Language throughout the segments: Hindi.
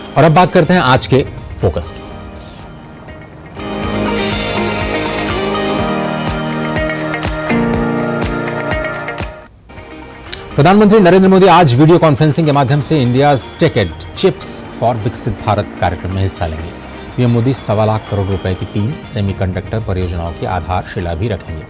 और अब बात करते हैं आज के फोकस की। प्रधानमंत्री नरेंद्र मोदी आज वीडियो कॉन्फ्रेंसिंग के माध्यम से India tech ed chips for Viksit Bharat कार्यक्रम में हिस्सा लेंगे। पीएम मोदी 1.25 लाख करोड़ रुपए की 3 सेमीकंडक्टर परियोजनाओं की आधारशिला भी रखेंगे।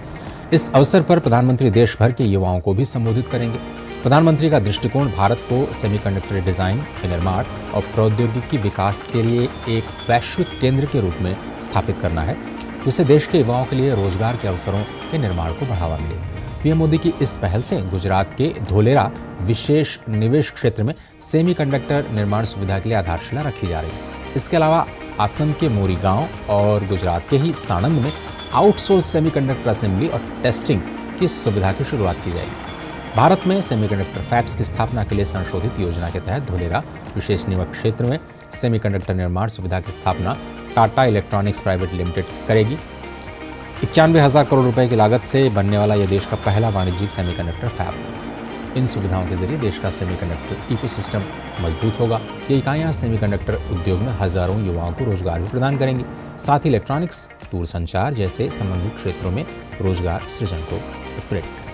इस अवसर पर प्रधानमंत्री देश भर के युवाओं को भी संबोधित करेंगे। प्रधानमंत्री का दृष्टिकोण भारत को सेमीकंडक्टर डिजाइन, विनिर्माण और प्रौद्योगिकी विकास के लिए एक वैश्विक केंद्र के रूप में स्थापित करना है, जिससे देश के युवाओं के लिए रोजगार के अवसरों के निर्माण को बढ़ावा मिले। पीएम मोदी की इस पहल से गुजरात के धोलेरा विशेष निवेश क्षेत्र में सेमीकंडक्टर निर्माण सुविधा के लिए आधारशिला रखी जा रही है। इसके अलावा असम के मोरी गांव और गुजरात के ही साणंद में आउटसोर्स सेमीकंडक्टर असेंबली और टेस्टिंग की सुविधा की शुरुआत की जाएगी। भारत में सेमीकंडक्टर फैब्स की स्थापना के लिए संशोधित योजना के तहत धोलेरा विशेष निवेश क्षेत्र में सेमीकंडक्टर निर्माण सुविधा की स्थापना टाटा इलेक्ट्रॉनिक्स प्राइवेट लिमिटेड करेगी। 91,000 करोड़ रुपए की लागत से बनने वाला यह देश का पहला वाणिज्यिक सेमीकंडक्टर फैब है। इन सुविधाओं के जरिए देश का सेमीकंडक्टर इकोसिस्टम मजबूत होगा। ये इकाइयां सेमीकंडक्टर उद्योग में हजारों युवाओं को रोजगार भी प्रदान करेंगी, साथ ही इलेक्ट्रॉनिक्स, दूरसंचार जैसे संबंधित क्षेत्रों में रोजगार सृजन को प्रेरित करेंगे।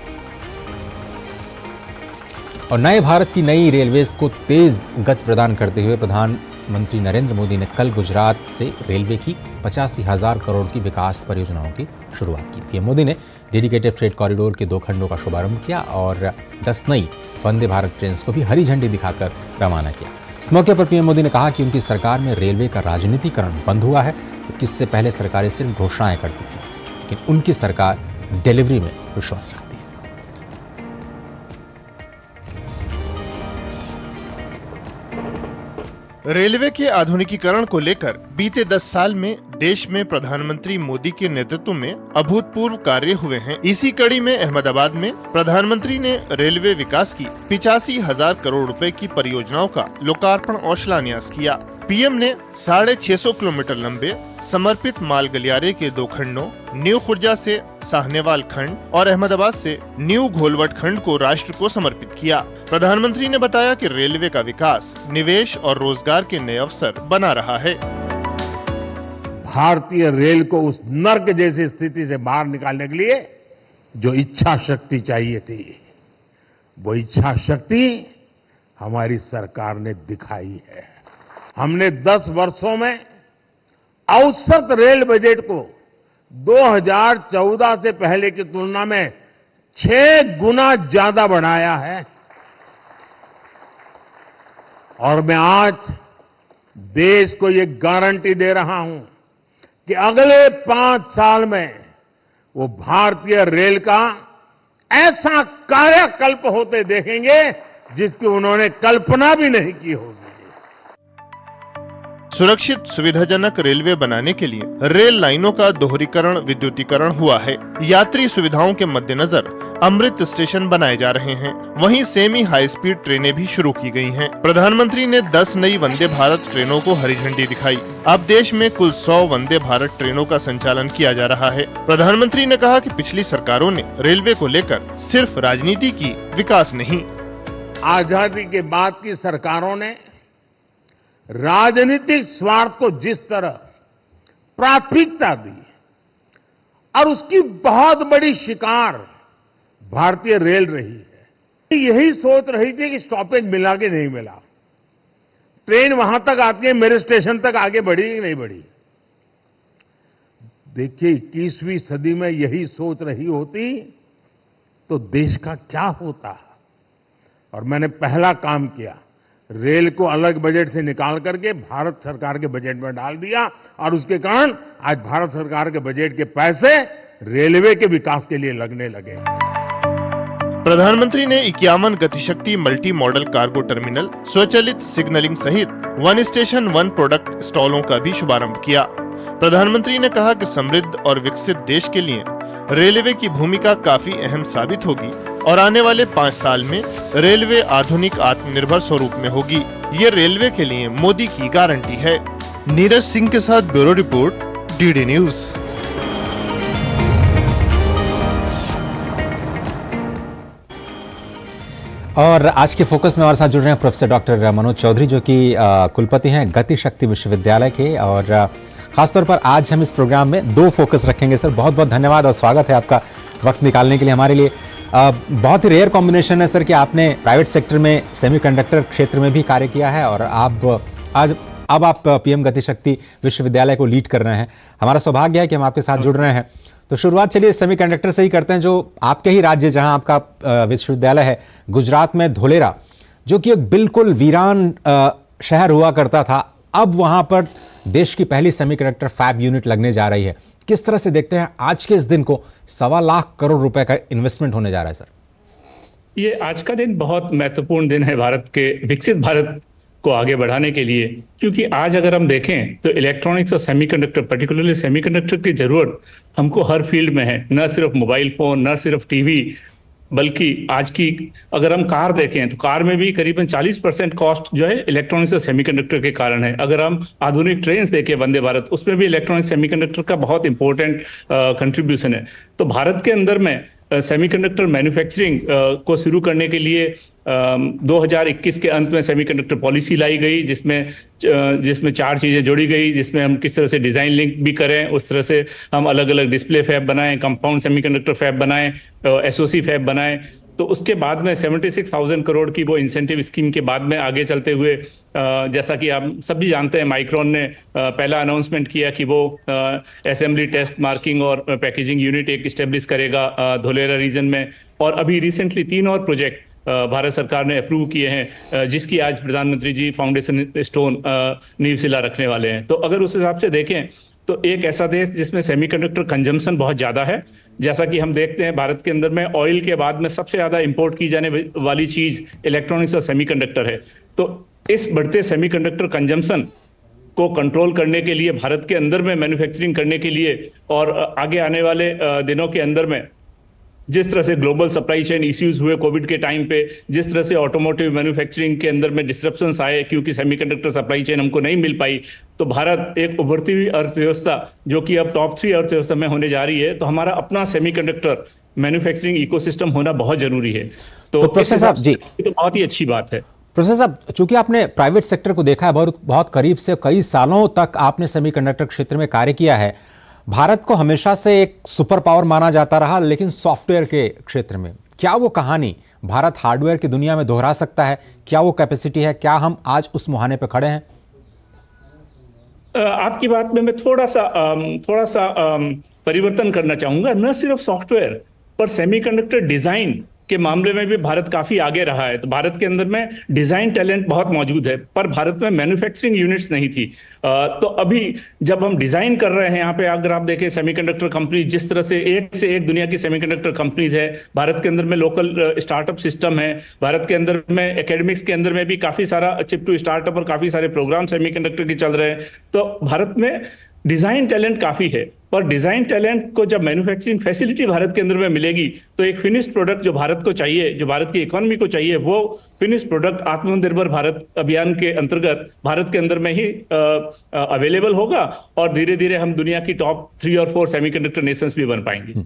और नए भारत की नई रेलवेज को तेज गति प्रदान करते हुए प्रधानमंत्री नरेंद्र मोदी ने कल गुजरात से रेलवे की 85,000 करोड़ की विकास परियोजनाओं की शुरुआत की। पीएम मोदी ने डेडिकेटेड फ्रेट कॉरिडोर के 2 खंडों का शुभारंभ किया और 10 नई वंदे भारत ट्रेन को भी हरी झंडी दिखाकर रवाना किया। इस मौके पर पीएम मोदी ने कहा कि उनकी सरकार में रेलवे का राजनीतिकरण बंद हुआ है, जबकि इससे पहले सरकारें सिर्फ घोषणाएं करती थी, लेकिन उनकी सरकार डिलीवरी में विश्वास रखती है। रेलवे के आधुनिकीकरण को लेकर बीते 10 साल में देश में प्रधानमंत्री मोदी के नेतृत्व में अभूतपूर्व कार्य हुए हैं। इसी कड़ी में अहमदाबाद में प्रधानमंत्री ने रेलवे विकास की 85,000 करोड़ रुपए की परियोजनाओं का लोकार्पण और शिलान्यास किया। पीएम ने 650 किलोमीटर लंबे समर्पित माल गलियारे के 2 खंडों, न्यू खुर्जा से साहनेवाल खंड और अहमदाबाद से न्यू घोलवट खंड को राष्ट्र को समर्पित किया। प्रधानमंत्री ने बताया कि रेलवे का विकास निवेश और रोजगार के नए अवसर बना रहा है। भारतीय रेल को उस नर्क जैसी स्थिति से बाहर निकालने के लिए जो इच्छा शक्ति चाहिए थी, वो इच्छा शक्ति हमारी सरकार ने दिखाई है। हमने 10 वर्षों में औसत रेल बजट को 2014 से पहले की तुलना में 6 गुना ज्यादा बढ़ाया है। और मैं आज देश को ये गारंटी दे रहा हूं कि अगले 5 साल में वो भारतीय रेल का ऐसा कायाकल्प होते देखेंगे जिसकी उन्होंने कल्पना भी नहीं की होगी। सुरक्षित सुविधाजनक रेलवे बनाने के लिए रेल लाइनों का दोहरीकरण, विद्युतीकरण हुआ है। यात्री सुविधाओं के मद्देनजर अमृत स्टेशन बनाए जा रहे हैं। वहीं सेमी हाई स्पीड ट्रेनें भी शुरू की गई हैं। प्रधानमंत्री ने 10 नई वंदे भारत ट्रेनों को हरी झंडी दिखाई। अब देश में कुल 100 वंदे भारत ट्रेनों का संचालन किया जा रहा है। प्रधानमंत्री ने कहा कि पिछली सरकारों ने रेलवे को लेकर सिर्फ राजनीति की, विकास नहीं। आजादी के बाद की सरकारों ने राजनीतिक स्वार्थ को जिस तरह प्राथमिकता दी और उसकी बहुत बड़ी शिकार भारतीय रेल रही है। यही सोच रही थी कि स्टॉपेज मिला कि नहीं मिला, ट्रेन वहां तक आती है, मेरे स्टेशन तक आगे बढ़ी कि नहीं बढ़ी। देखिए 21वीं सदी में यही सोच रही होती तो देश का क्या होता। और मैंने पहला काम किया, रेल को अलग बजट से निकाल करके भारत सरकार के बजट में डाल दिया और उसके कारण आज भारत सरकार के बजट के पैसे रेलवे के विकास के लिए लगने लगे। प्रधानमंत्री ने 51 Gatishakti multi modal cargo terminal, स्वचालित सिग्नलिंग सहित 1 स्टेशन 1 प्रोडक्ट स्टॉलों का भी शुभारंभ किया। प्रधानमंत्री ने कहा कि समृद्ध और विकसित देश के लिए रेलवे की भूमिका काफी अहम साबित होगी और आने वाले 5 साल में रेलवे आधुनिक आत्मनिर्भर स्वरूप में होगी। ये रेलवे के लिए मोदी की गारंटी है। नीरज सिंह के साथ ब्यूरो रिपोर्ट, डीडी न्यूज। और आज के फोकस में हमारे साथ जुड़ रहे हैं प्रोफेसर डॉक्टर मनोज चौधरी, जो कि कुलपति हैं गति शक्ति विश्वविद्यालय के। और खासतौर पर आज हम इस प्रोग्राम में दो फोकस रखेंगे। सर बहुत बहुत धन्यवाद और स्वागत है आपका वक्त निकालने के लिए हमारे लिए। बहुत ही रेयर कॉम्बिनेशन है सर कि आपने प्राइवेट सेक्टर में सेमीकंडक्टर क्षेत्र में भी कार्य किया है और अब आप पीएम गति शक्ति विश्वविद्यालय को लीड कर रहे हैं। हमारा सौभाग्य है कि हम आपके साथ जुड़ रहे हैं। तो शुरुआत चलिए सेमीकंडक्टर से ही करते हैं, जो आपके ही राज्य जहां आपका विश्वविद्यालय है, गुजरात में धोलेरा, जो कि एक बिल्कुल वीरान शहर हुआ करता था, अब वहां पर देश की पहली सेमीकंडक्टर फैब यूनिट लगने जा रही है। किस तरह से देखते हैं आज के इस दिन को? 1.25 लाख करोड़ रुपए का इन्वेस्टमेंट होने जा रहा है सर। ये आज का दिन बहुत महत्वपूर्ण दिन है भारत के विकसित भारत को आगे बढ़ाने के लिए, क्योंकि आज अगर हम देखें तो इलेक्ट्रॉनिक्स और सेमीकंडक्टर, पर्टिकुलरली सेमीकंडक्टर की जरूरत हमको हर फील्ड में है। न सिर्फ मोबाइल फोन, न सिर्फ टीवी, बल्कि आज की अगर हम कार देखें तो कार में भी करीबन 40% कॉस्ट जो है इलेक्ट्रॉनिक्स और सेमीकंडक्टर के कारण है। अगर हम आधुनिक ट्रेन देखें, वंदे भारत, उसमें भी इलेक्ट्रॉनिक्स सेमीकंडक्टर का बहुत इंपॉर्टेंट कंट्रीब्यूशन है। तो भारत के अंदर में सेमीकंडक्टर मैन्युफैक्चरिंग को शुरू करने के लिए 2021 के अंत में सेमीकंडक्टर पॉलिसी लाई गई, जिसमें 4 चीजें जोड़ी गई, जिसमें हम किस तरह से डिजाइन लिंक भी करें, उस तरह से हम अलग अलग डिस्प्ले फैब बनाएं, कंपाउंड सेमीकंडक्टर फैब बनाएं, एसओसी फैब बनाएं। तो उसके बाद में 76,000 करोड़ की वो इंसेंटिव स्कीम के बाद में आगे चलते हुए जैसा कि आप सभी जानते हैं, माइक्रोन ने पहला अनाउंसमेंट किया कि वो असेंबली, टेस्ट, मार्किंग और पैकेजिंग यूनिट एक इस्टेब्लिश करेगा धोलेरा रीजन में। और अभी रिसेंटली 3 और प्रोजेक्ट भारत सरकार ने अप्रूव किए हैं, जिसकी आज प्रधानमंत्री जी फाउंडेशन स्टोन नींव शिला रखने वाले हैं। तो अगर उस हिसाब से देखें तो एक ऐसा देश जिसमें सेमीकंडक्टर कंजम्पशन बहुत ज्यादा है, जैसा कि हम देखते हैं भारत के अंदर में ऑयल के बाद में सबसे ज्यादा इंपोर्ट की जाने वाली चीज इलेक्ट्रॉनिक्स और सेमीकंडक्टर है। तो इस बढ़ते सेमीकंडक्टर कंजम्पशन को कंट्रोल करने के लिए, भारत के अंदर में मैन्युफैक्चरिंग करने के लिए और आगे आने वाले दिनों के अंदर में जिस तरह से ग्लोबल सप्लाई चेन इश्यूज हुए कोविड के टाइम पे, जिस तरह से ऑटोमोटिव मैन्युफैक्चरिंग के अंदर में डिस्ट्रप्शंस आए क्योंकि सेमीकंडक्टर सप्लाई चेन हमको नहीं मिल पाई, तो भारत एक उभरती हुई अर्थव्यवस्था जो कि अब टॉप 3 अर्थव्यवस्था में होने जा रही है, तो हमारा अपना सेमीकंडक्टर मैन्युफैक्चरिंग इकोसिस्टम होना बहुत जरूरी है। तो प्रोफेसर साहब जी, तो बहुत ही अच्छी बात है। प्रोफेसर साहब, चूंकि आपने प्राइवेट सेक्टर को देखा है बहुत करीब से, कई सालों तक आपने सेमीकंडक्टर क्षेत्र में कार्य किया है। भारत को हमेशा से एक सुपर पावर माना जाता रहा, लेकिन सॉफ्टवेयर के क्षेत्र में क्या वो कहानी भारत हार्डवेयर की दुनिया में दोहरा सकता है? क्या वो कैपेसिटी है? क्या हम आज उस मुहाने पर खड़े हैं? आपकी बात में मैं थोड़ा सा परिवर्तन करना चाहूंगा। न सिर्फ सॉफ्टवेयर पर सेमीकंडक्टर डिजाइन के मामले में भी भारत काफी आगे रहा है। तो भारत के अंदर में डिजाइन टैलेंट बहुत मौजूद है, पर भारत में मैन्युफैक्चरिंग यूनिट्स नहीं थी। तो अभी जब हम डिजाइन कर रहे हैं यहाँ पे, अगर आप देखें सेमीकंडक्टर कंपनी जिस तरह से एक दुनिया की सेमीकंडक्टर कंपनीज है, भारत के अंदर में लोकल स्टार्टअप सिस्टम है, भारत के अंदर में एकेडमिक्स के अंदर में भी काफी सारा चिप टू स्टार्टअप और काफी सारे प्रोग्राम सेमीकंडक्टर के चल रहे हैं। तो भारत में डिजाइन टैलेंट काफी है, पर डिजाइन टैलेंट को जब मैन्युफैक्चरिंग फैसिलिटी भारत के अंदर में मिलेगी तो एक फिनिश्ड प्रोडक्ट जो भारत को चाहिए, जो भारत की इकोनॉमी को चाहिए, वो फिनिश्ड प्रोडक्ट आत्मनिर्भर भारत अभियान के अंतर्गत भारत के अंदर में ही अवेलेबल होगा और धीरे धीरे हम दुनिया की टॉप 3 और 4 सेमीकंडक्टर नेशंस भी बन पाएंगे।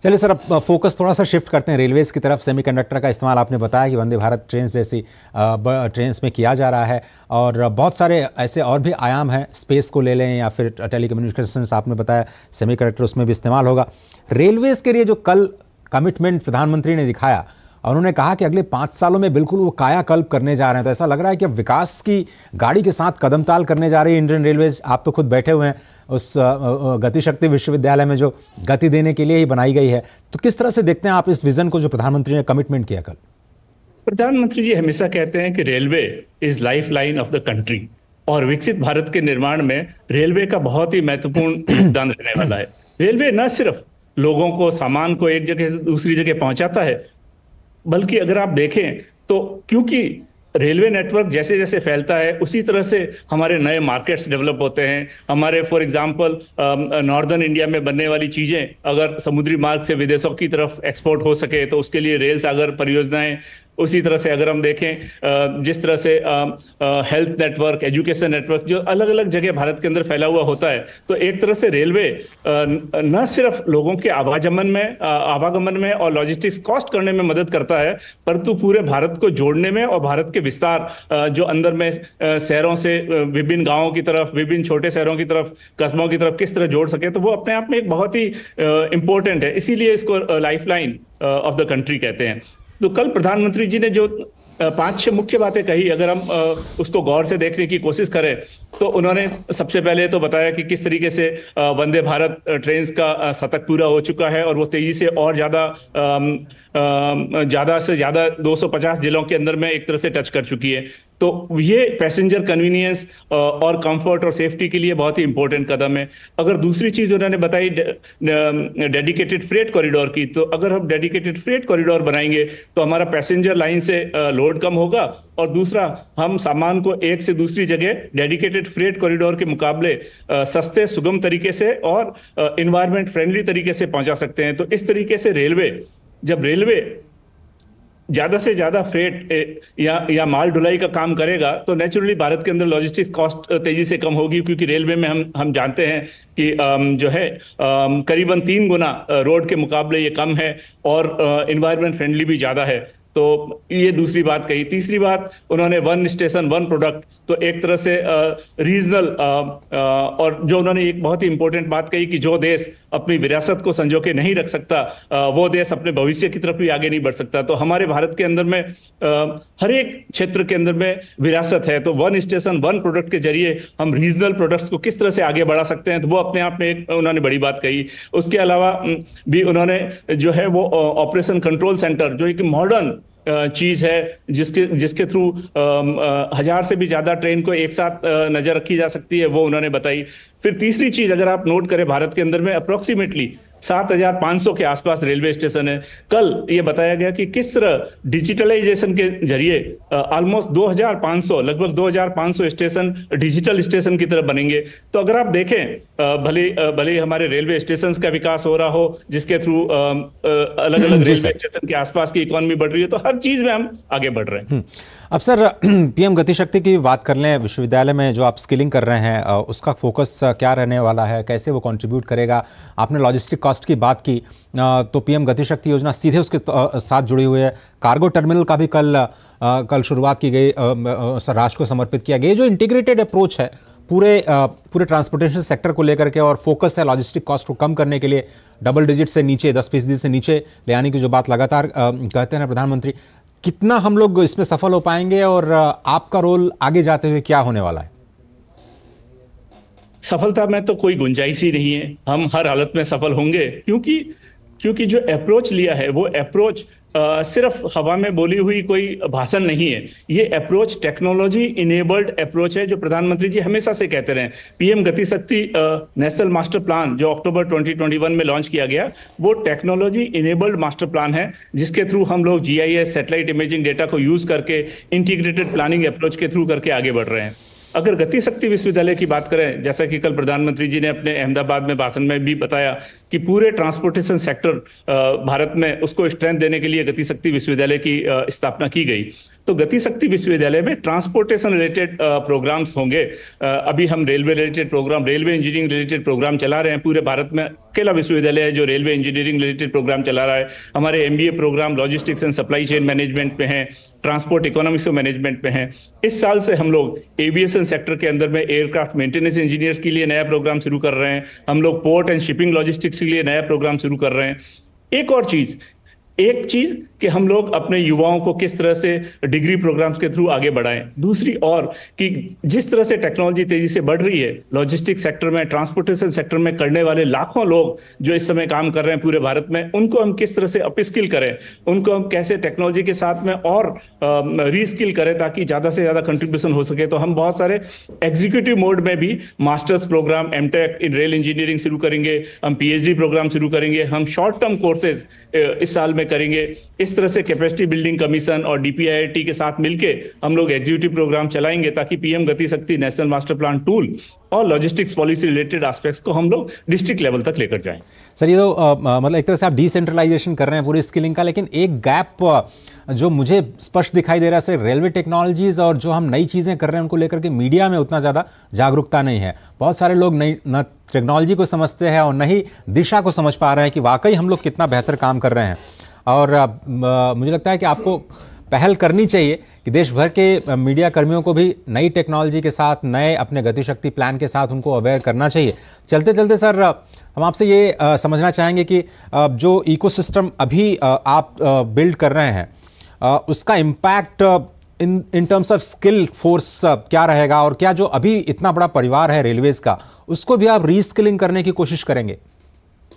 चलिए सर, अब फोकस थोड़ा सा शिफ्ट करते हैं रेलवेज की तरफ। सेमीकंडक्टर का इस्तेमाल आपने बताया कि वंदे भारत ट्रेन जैसी ट्रेन्स में किया जा रहा है, और बहुत सारे ऐसे और भी आयाम हैं, स्पेस को ले लें या फिर टेलीकम्युनिकेशंस आपने बताया, सेमीकंडक्टर उसमें भी इस्तेमाल होगा। रेलवेज के लिए जो कल कमिटमेंट प्रधानमंत्री ने दिखाया, और उन्होंने कहा कि अगले 5 सालों में बिल्कुल वो कायाकल्प करने जा रहे हैं, तो ऐसा लग रहा है कि अब विकास की गाड़ी के साथ कदम ताल करने जा रही है इंडियन रेलवेज। आप तो खुद बैठे हुए हैं उस गति शक्ति विश्वविद्यालय में, जो गति देने के लिए ही बनाई गई है। तो किस तरह से देखते हैं आप इस विजन को जो प्रधानमंत्री ने कमिटमेंट किया कल? प्रधानमंत्री जी हमेशा कहते हैं कि railway is life line of the country, और विकसित भारत के निर्माण में रेलवे का बहुत ही महत्वपूर्ण योगदान रहने वाला है। रेलवे न सिर्फ लोगों को, सामान को एक जगह से दूसरी जगह पहुंचाता है, बल्कि अगर आप देखें तो क्योंकि रेलवे नेटवर्क जैसे जैसे फैलता है उसी तरह से हमारे नए मार्केट्स डेवलप होते हैं। हमारे फॉर एग्जांपल नॉर्दर्न इंडिया में बनने वाली चीज़ें अगर समुद्री मार्ग से विदेशों की तरफ एक्सपोर्ट हो सके तो उसके लिए रेल सागर परियोजनाएं उसी तरह से अगर हम देखें जिस तरह से हेल्थ नेटवर्क, एजुकेशन नेटवर्क जो अलग अलग जगह भारत के अंदर फैला हुआ होता है, तो एक तरह से रेलवे न सिर्फ लोगों के आवागमन में और लॉजिस्टिक्स कॉस्ट करने में मदद करता है, परंतु पूरे भारत को जोड़ने में और भारत के विस्तार जो अंदर में शहरों से विभिन्न गांवों की तरफ, विभिन्न छोटे शहरों की तरफ, कस्बों की तरफ किस तरह जोड़ सके, तो वो अपने आप में एक बहुत ही इंपॉर्टेंट है। इसीलिए इसको लाइफलाइन ऑफ द कंट्री कहते हैं। तो कल प्रधानमंत्री जी ने जो 5-6 मुख्य बातें कही, अगर हम उसको गौर से देखने की कोशिश करें तो उन्होंने सबसे पहले तो बताया कि किस तरीके से वंदे भारत ट्रेन्स का शतक पूरा हो चुका है और वो तेजी से और ज्यादा से ज्यादा 250 जिलों के अंदर में एक तरह से टच कर चुकी है। तो ये पैसेंजर कन्वीनियंस और कंफर्ट और सेफ्टी के लिए बहुत ही इंपॉर्टेंट कदम है। अगर दूसरी चीज उन्होंने बताई डेडिकेटेड फ्रेट कॉरिडोर की, तो अगर हम डेडिकेटेड फ्रेट कॉरिडोर बनाएंगे तो हमारा पैसेंजर लाइन से लोड कम होगा और दूसरा हम सामान को एक से दूसरी जगह डेडिकेटेड फ्रेट कॉरिडोर के मुकाबले सस्ते, सुगम तरीके से और इन्वायरमेंट फ्रेंडली तरीके से पहुंचा सकते हैं। तो इस तरीके से जब रेलवे ज्यादा से ज्यादा फ्रेट या माल ढुलाई का काम करेगा तो नेचुरली भारत के अंदर लॉजिस्टिक्स कॉस्ट तेजी से कम होगी, क्योंकि रेलवे में हम जानते हैं कि जो है करीबन 3 गुना रोड के मुकाबले ये कम है और इन्वायरमेंट फ्रेंडली भी ज्यादा है। तो ये दूसरी बात कही। तीसरी बात उन्होंने वन स्टेशन वन प्रोडक्ट, तो एक तरह से रीजनल और जो उन्होंने एक बहुत ही इंपॉर्टेंट बात कही कि जो देश अपनी विरासत को संजो के नहीं रख सकता वो देश अपने भविष्य की तरफ भी आगे नहीं बढ़ सकता। तो हमारे भारत के अंदर में हर एक क्षेत्र के अंदर में विरासत है, तो वन स्टेशन वन प्रोडक्ट के जरिए हम रीजनल प्रोडक्ट्स को किस तरह से आगे बढ़ा सकते हैं, तो वो अपने आप में एक उन्होंने बड़ी बात कही। उसके अलावा भी उन्होंने जो है वो ऑपरेशन कंट्रोल सेंटर, जो एक मॉडर्न चीज है जिसके थ्रू 1000 से भी ज्यादा ट्रेन को एक साथ नजर रखी जा सकती है, वो उन्होंने बताई। फिर तीसरी चीज अगर आप नोट करें, भारत के अंदर में अप्रोक्सीमेटली 7500 के आसपास रेलवे स्टेशन है। कल ये बताया गया कि किस तरह डिजिटलाइजेशन के जरिए ऑलमोस्ट 2500 लगभग 2500 स्टेशन डिजिटल स्टेशन की तरफ बनेंगे। तो अगर आप देखें भले हमारे रेलवे स्टेशन का विकास हो रहा हो जिसके थ्रू अलग अलग रेलवे स्टेशन के आसपास की इकोनॉमी बढ़ रही है, तो हर चीज में हम आगे बढ़ रहे हैं। अब सर पीएम गति शक्ति की बात कर लें, विश्वविद्यालय में जो आप स्किलिंग कर रहे हैं उसका फोकस क्या रहने वाला है, कैसे वो कंट्रीब्यूट करेगा? आपने लॉजिस्टिक कॉस्ट की बात की, तो पीएम गति शक्ति योजना सीधे उसके साथ जुड़ी हुई है। कार्गो टर्मिनल का भी कल शुरुआत की गई, राष्ट्र को समर्पित किया गया। ये जो इंटीग्रेटेड अप्रोच है पूरे ट्रांसपोर्टेशन सेक्टर को लेकर के और फोकस है लॉजिस्टिक कॉस्ट को कम करने के लिए, डबल डिजिट से नीचे 10% से नीचे ले आने की जो बात लगातार कहते हैं प्रधानमंत्री, कितना हम लोग इसमें सफल हो पाएंगे और आपका रोल आगे जाते हुए क्या होने वाला है? सफलता में तो कोई गुंजाइश ही नहीं है, हम हर हालत में सफल होंगे, क्योंकि जो अप्रोच लिया है वो अप्रोच सिर्फ हवा में बोली हुई कोई भाषण नहीं है। ये अप्रोच टेक्नोलॉजी इनेबल्ड अप्रोच है, जो प्रधानमंत्री जी हमेशा से कहते रहे। पीएम गति शक्ति नेशनल मास्टर प्लान जो अक्टूबर 2021 में लॉन्च किया गया, वो टेक्नोलॉजी इनेबल्ड मास्टर प्लान है, जिसके थ्रू हम लोग GIS सैटेलाइट इमेजिंग डेटा को यूज करके इंटीग्रेटेड प्लानिंग अप्रोच के थ्रू करके आगे बढ़ रहे हैं। अगर गति शक्ति विश्वविद्यालय की बात करें, जैसा कि कल प्रधानमंत्री जी ने अपने अहमदाबाद में भाषण में भी बताया कि पूरे ट्रांसपोर्टेशन सेक्टर भारत में उसको स्ट्रेंथ देने के लिए गति शक्ति विश्वविद्यालय की स्थापना की गई। तो गति शक्ति विश्वविद्यालय में ट्रांसपोर्टेशन रिलेटेड प्रोग्राम्स होंगे। अभी हम railway related program, railway engineering related program चला रहे हैं। पूरे भारत में अकेला विश्वविद्यालय है जो रेलवे इंजीनियरिंग रिलेटेड प्रोग्राम चला रहा है। हमारे MBA program logistics and supply chain management पे हैं, ट्रांसपोर्ट इकोनॉमिक्स और मैनेजमेंट पे हैं। इस साल से हम लोग एविएशन सेक्टर के अंदर में एयरक्राफ्ट मेंटेनेंस इंजीनियर्स के लिए नया प्रोग्राम शुरू कर रहे हैं। हम लोग पोर्ट एंड शिपिंग लॉजिस्टिक्स के लिए नया प्रोग्राम शुरू कर रहे हैं। एक चीज कि हम लोग अपने युवाओं को किस तरह से डिग्री प्रोग्राम्स के थ्रू आगे बढ़ाएं। दूसरी और कि जिस तरह से टेक्नोलॉजी तेजी से बढ़ रही है, लॉजिस्टिक सेक्टर में, ट्रांसपोर्टेशन सेक्टर में करने वाले लाखों लोग जो इस समय काम कर रहे हैं पूरे भारत में, उनको हम किस तरह से अपस्किल करें, उनको हम कैसे टेक्नोलॉजी के साथ में और रीस्किल करें ताकि ज्यादा से ज्यादा कंट्रीब्यूशन हो सके। तो हम बहुत सारे एग्जीक्यूटिव मोड में भी मास्टर्स प्रोग्राम, MTech इन रेल इंजीनियरिंग शुरू करेंगे, हम PhD प्रोग्राम शुरू करेंगे, हम शॉर्ट टर्म कोर्सेज इस साल में में करेंगे। इस तरह से कैपेसिटी बिल्डिंग कमीशन और DPIIT के साथ मिलके हम लोग एग्जीक्यूटिव प्रोग्राम चलाएंगे ताकि PM गति शक्ति नेशनल मास्टर प्लान टूल और लॉजिस्टिक्स पॉलिसी रिलेटेड एस्पेक्ट्स को हम लोग डिस्ट्रिक्ट लेवल तक लेकर जाएं। सर ये तो मतलब एक तरह से आप डिसेंट्रलाइजेशन कर रहे हैं पूरी स्किलिंग का, लेकिन एक गैप जो मुझे स्पष्ट दिखाई दे रहा है सर, रेलवे टेक्नोलॉजीज और जो हम नई चीज़ें कर रहे हैं उनको लेकर के मीडिया में उतना ज़्यादा जागरूकता नहीं है। बहुत सारे लोग नई न टेक्नोलॉजी को समझते हैं और न ही दिशा को समझ पा रहे हैं कि वाकई हम लोग कितना बेहतर काम कर रहे हैं। और मुझे लगता है कि आपको पहल करनी चाहिए कि देश भर के मीडिया कर्मियों को भी नई टेक्नोलॉजी के साथ, नए अपने गतिशक्ति प्लान के साथ उनको अवेयर करना चाहिए। चलते चलते सर हम आपसे ये समझना चाहेंगे कि जो इकोसिस्टम अभी आप बिल्ड कर रहे हैं उसका impact in terms of skill force क्या रहेगा, और क्या जो अभी इतना बड़ा परिवार है रेलवेज का उसको भी आप रीस्किलिंग करने की कोशिश करेंगे?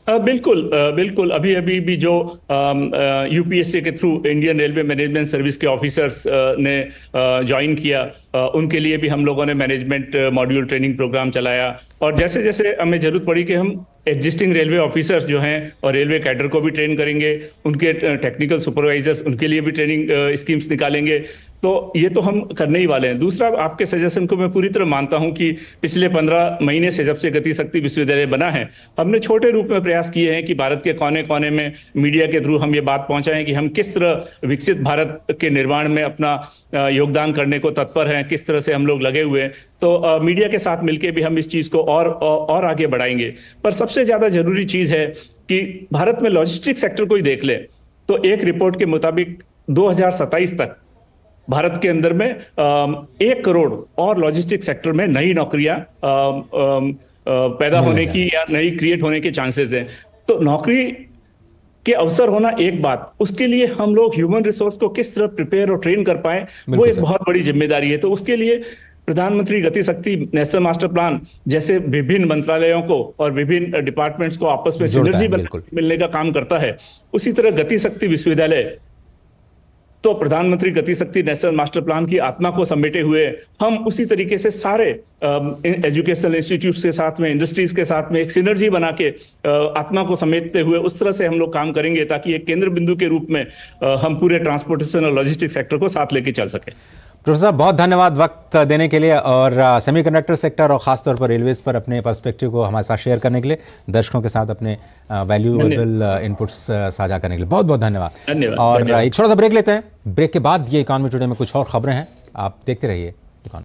बिल्कुल अभी भी जो UPSC के through Indian railway management service के ऑफिसर्स ने ज्वाइन किया, उनके लिए भी हम लोगों ने मैनेजमेंट मॉड्यूल ट्रेनिंग प्रोग्राम चलाया। और जैसे जैसे हमें जरूरत पड़ी कि हम एग्जिस्टिंग रेलवे ऑफिसर्स जो हैं और रेलवे कैडर को भी ट्रेन करेंगे, उनके टेक्निकल सुपरवाइजर्स उनके लिए भी ट्रेनिंग स्कीम्स निकालेंगे, तो ये तो हम करने ही वाले हैं। दूसरा, आपके सजेशन को मैं पूरी तरह मानता हूं कि पिछले 15 महीने से जब से गति शक्ति विश्वविद्यालय बना है, हमने छोटे रूप में प्रयास किए हैं कि भारत के कोने कोने में मीडिया के थ्रू हम ये बात पहुंचाएं कि हम किस तरह विकसित भारत के निर्माण में अपना योगदान करने को तत्पर हैं, किस तरह से हम लोग लगे हुए हैं। तो मीडिया के साथ मिलकर भी हम इस चीज को और आगे बढ़ाएंगे। पर सबसे ज्यादा जरूरी चीज है कि भारत में लॉजिस्टिक सेक्टर को ही देख ले तो एक रिपोर्ट के मुताबिक 2027 तक भारत के अंदर में 1 करोड़ और लॉजिस्टिक सेक्टर में नई नौकरियां पैदा होने की या नई क्रिएट होने के चांसेस हैं। तो नौकरी के अवसर होना एक बात, उसके लिए हम लोग ह्यूमन रिसोर्स को किस तरह प्रिपेयर और ट्रेन कर पाए, वो एक बहुत बड़ी जिम्मेदारी है। तो उसके लिए प्रधानमंत्री गति शक्ति नेशनल मास्टर प्लान जैसे विभिन्न मंत्रालयों को और विभिन्न डिपार्टमेंट्स को आपस में सिनर्जी मिलने का काम करता है। उसी तरह गति शक्ति विश्वविद्यालय तो प्रधानमंत्री गति शक्ति नेशनल मास्टर प्लान की आत्मा को समेटे हुए हम उसी तरीके से सारे एजुकेशनल इंस्टीट्यूट्स के साथ में, इंडस्ट्रीज के साथ में एक सिनर्जी बना के आत्मा को समेटते हुए उस तरह से हम लोग काम करेंगे ताकि एक केंद्र बिंदु के रूप में हम पूरे ट्रांसपोर्टेशन और लॉजिस्टिक सेक्टर को साथ लेके चल सके। प्रोफेसर साहब बहुत धन्यवाद वक्त देने के लिए और सेमीकंडक्टर सेक्टर और खासतौर पर रेलवेज पर अपने पर्सपेक्टिव को हमारे साथ शेयर करने के लिए, दर्शकों के साथ अपने वैल्यूएबल इनपुट्स साझा करने के लिए बहुत बहुत धन्यवाद। और एक छोटा सा ब्रेक लेते हैं। ब्रेक के बाद ये इकोनॉमी टुडे में कुछ और खबरें हैं, आप देखते रहिए।